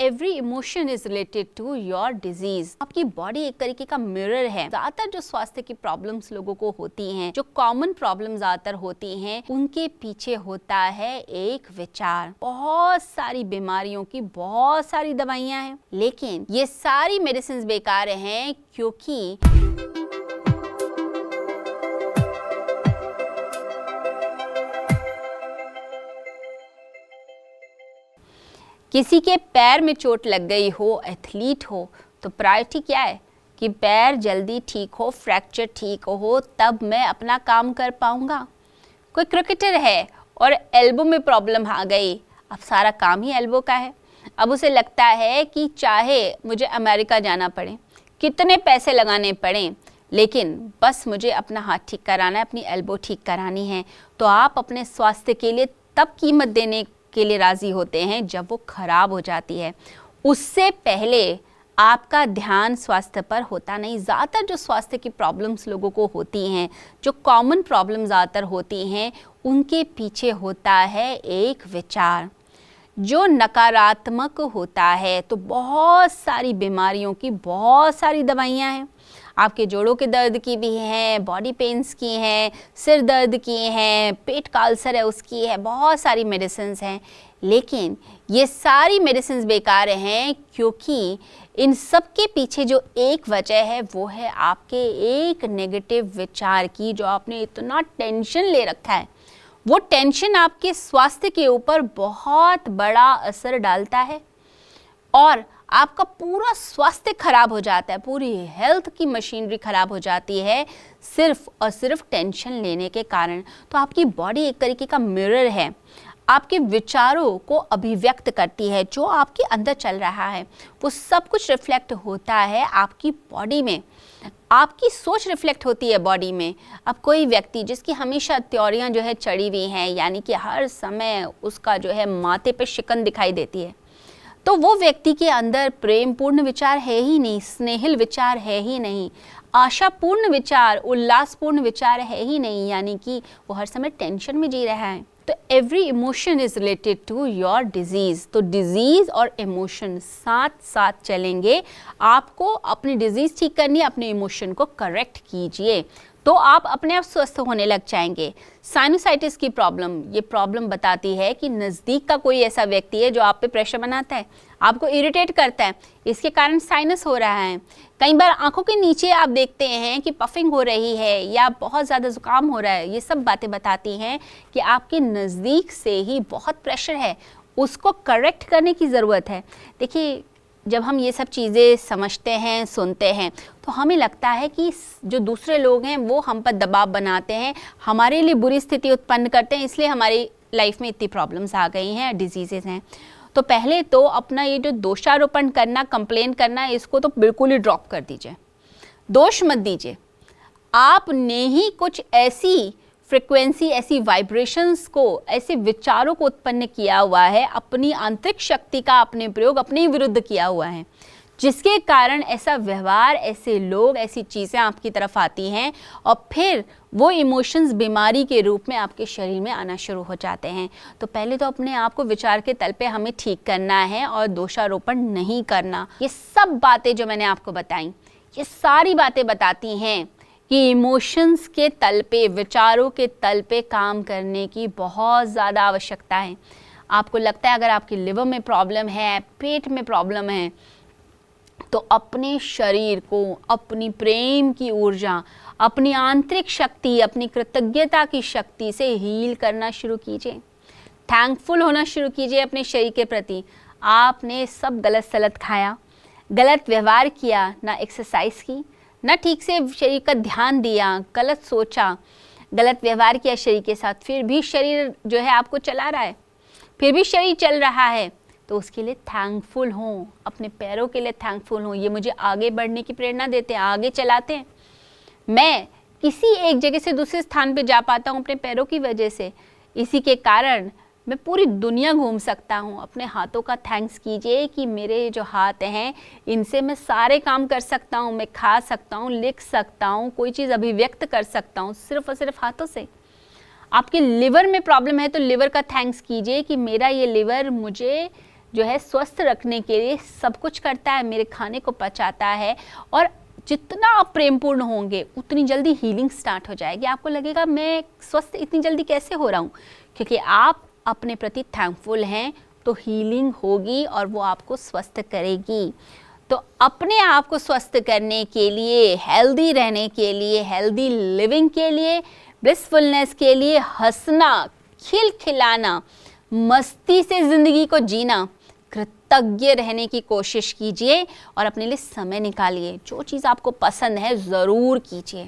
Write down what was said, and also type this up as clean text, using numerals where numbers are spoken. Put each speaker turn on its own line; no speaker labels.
Every emotion is related to your disease. आपकी body एक तरीके का मिरर है। ज्यादातर जो स्वास्थ्य की प्रॉब्लम्स लोगों को होती हैं, जो कॉमन प्रॉब्लम ज्यादातर होती हैं, उनके पीछे होता है एक विचार। बहुत सारी बीमारियों की बहुत सारी दवाइयां हैं, लेकिन ये सारी मेडिसिन बेकार हैं क्योंकि किसी के पैर में चोट लग गई हो, एथलीट हो, तो प्रायोरिटी क्या है कि पैर जल्दी ठीक हो, फ्रैक्चर ठीक हो, तब मैं अपना काम कर पाऊंगा। कोई क्रिकेटर है और एल्बो में प्रॉब्लम आ गई, अब सारा काम ही एल्बो का है। अब उसे लगता है कि चाहे मुझे अमेरिका जाना पड़े, कितने पैसे लगाने पड़े, लेकिन बस मुझे अपना हाथ ठीक कराना है, अपनी एल्बो ठीक करानी है। तो आप अपने स्वास्थ्य के लिए तब कीमत देने के लिए राजी होते हैं जब वो खराब हो जाती है। उससे पहले आपका ध्यान स्वास्थ्य पर होता नहीं। ज़्यादातर जो स्वास्थ्य की प्रॉब्लम्स लोगों को होती हैं, जो कॉमन प्रॉब्लम ज़्यादातर होती हैं, उनके पीछे होता है एक विचार जो नकारात्मक होता है। तो बहुत सारी बीमारियों की बहुत सारी दवाइयाँ हैं। आपके जोड़ों के दर्द की भी हैं, बॉडी पेन्स की हैं, सिर दर्द की हैं, पेट का अल्सर है उसकी है, बहुत सारी मेडिसिन्स हैं। लेकिन ये सारी मेडिसिन्स बेकार हैं क्योंकि इन सब के पीछे जो एक वजह है वो है आपके एक नेगेटिव विचार की, जो आपने इतना टेंशन ले रखा है। वो टेंशन आपके स्वास्थ्य के ऊपर बहुत बड़ा असर डालता है और आपका पूरा स्वास्थ्य खराब हो जाता है, पूरी हेल्थ की मशीनरी खराब हो जाती है सिर्फ और सिर्फ टेंशन लेने के कारण। तो आपकी बॉडी एक तरीके का मिरर है, आपके विचारों को अभिव्यक्त करती है। जो आपके अंदर चल रहा है वो सब कुछ रिफ्लेक्ट होता है आपकी बॉडी में, आपकी सोच रिफ्लेक्ट होती है बॉडी में। अब कोई व्यक्ति जिसकी हमेशा त्योरियां जो है चढ़ी हुई हैं, यानी कि हर समय उसका जो है माथे पे शिकन दिखाई देती है, तो वो व्यक्ति के अंदर प्रेमपूर्ण विचार है ही नहीं, स्नेहिल विचार है ही नहीं, आशापूर्ण विचार, उल्लासपूर्ण विचार है ही नहीं, यानी कि वो हर समय टेंशन में जी रहा है। तो every emotion is related to your disease. तो डिजीज और इमोशन साथ साथ चलेंगे। आपको अपनी डिजीज ठीक करनी है, अपने इमोशन को करेक्ट कीजिए तो आप अपने आप स्वस्थ होने लग जाएंगे। साइनोसाइटिस की प्रॉब्लम, ये प्रॉब्लम बताती है कि नज़दीक का कोई ऐसा व्यक्ति है जो आप पे प्रेशर बनाता है, आपको इरिटेट करता है, इसके कारण साइनस हो रहा है। कई बार आंखों के नीचे आप देखते हैं कि पफिंग हो रही है या बहुत ज़्यादा ज़ुकाम हो रहा है। ये सब बातें बताती हैं कि आपके नज़दीक से ही बहुत प्रेशर है, उसको करेक्ट करने की ज़रूरत है। देखिए, जब हम ये सब चीज़ें समझते हैं, सुनते हैं, तो हमें लगता है कि जो दूसरे लोग हैं वो हम पर दबाव बनाते हैं, हमारे लिए बुरी स्थिति उत्पन्न करते हैं, इसलिए हमारी लाइफ में इतनी प्रॉब्लम्स आ गई हैं, डिजीज़ेज़ हैं। तो पहले तो अपना ये जो दोषारोपण करना, कंप्लेन करना, इसको तो बिल्कुल ही ड्रॉप कर दीजिए, दोष मत दीजिए। आपने ही कुछ ऐसी फ्रिक्वेंसी, ऐसी वाइब्रेशंस को, ऐसे विचारों को उत्पन्न किया हुआ है, अपनी आंतरिक शक्ति का अपने प्रयोग अपने विरुद्ध किया हुआ है, जिसके कारण ऐसा व्यवहार, ऐसे लोग, ऐसी चीज़ें आपकी तरफ आती हैं और फिर वो इमोशंस बीमारी के रूप में आपके शरीर में आना शुरू हो जाते हैं। तो पहले तो अपने आप को विचार के तल पे हमें ठीक करना है और दोषारोपण नहीं करना। ये सब बातें जो मैंने आपको बताई, ये सारी बातें बताती हैं कि इमोशंस के तल पे, विचारों के तल पे काम करने की बहुत ज़्यादा आवश्यकता है। आपको लगता है अगर आपकी लिवर में प्रॉब्लम है, पेट में प्रॉब्लम है, तो अपने शरीर को अपनी प्रेम की ऊर्जा, अपनी आंतरिक शक्ति, अपनी कृतज्ञता की शक्ति से हील करना शुरू कीजिए। थैंकफुल होना शुरू कीजिए अपने शरीर के प्रति। आपने सब गलत सलत खाया, गलत व्यवहार किया, ना एक्सरसाइज की, ना ठीक से शरीर का ध्यान दिया, गलत सोचा, गलत व्यवहार किया शरीर के साथ, फिर भी शरीर जो है आपको चला रहा है, फिर भी शरीर चल रहा है, तो उसके लिए थैंकफुल हों। अपने पैरों के लिए थैंकफुल हों, ये मुझे आगे बढ़ने की प्रेरणा देते हैं, आगे चलाते हैं। मैं किसी एक जगह से दूसरे स्थान पे जा पाता हूँ अपने पैरों की वजह से, इसी के कारण मैं पूरी दुनिया घूम सकता हूँ। अपने हाथों का थैंक्स कीजिए कि मेरे जो हाथ हैं इनसे मैं सारे काम कर सकता हूँ, मैं खा सकता हूँ, लिख सकता हूँ, कोई चीज़ अभिव्यक्त कर सकता हूँ सिर्फ और सिर्फ हाथों से। आपके लिवर में प्रॉब्लम है तो लिवर का थैंक्स कीजिए कि मेरा ये लिवर मुझे जो है स्वस्थ रखने के लिए सब कुछ करता है, मेरे खाने को पचाता है। और जितना आप प्रेमपूर्ण होंगे उतनी जल्दी हीलिंग स्टार्ट हो जाएगी। आपको लगेगा मैं स्वस्थ इतनी जल्दी कैसे हो रहा हूँ, क्योंकि आप अपने प्रति थैंकफुल हैं, तो हीलिंग होगी और वो आपको स्वस्थ करेगी। तो अपने आप को स्वस्थ करने के लिए, हेल्दी रहने के लिए, हेल्दी लिविंग के लिए, ब्लिसफुलनेस के लिए, हंसना, खिलखिलाना, मस्ती से ज़िंदगी को जीना, कृतज्ञ रहने की कोशिश कीजिए और अपने लिए समय निकालिए। जो चीज़ आपको पसंद है ज़रूर कीजिए।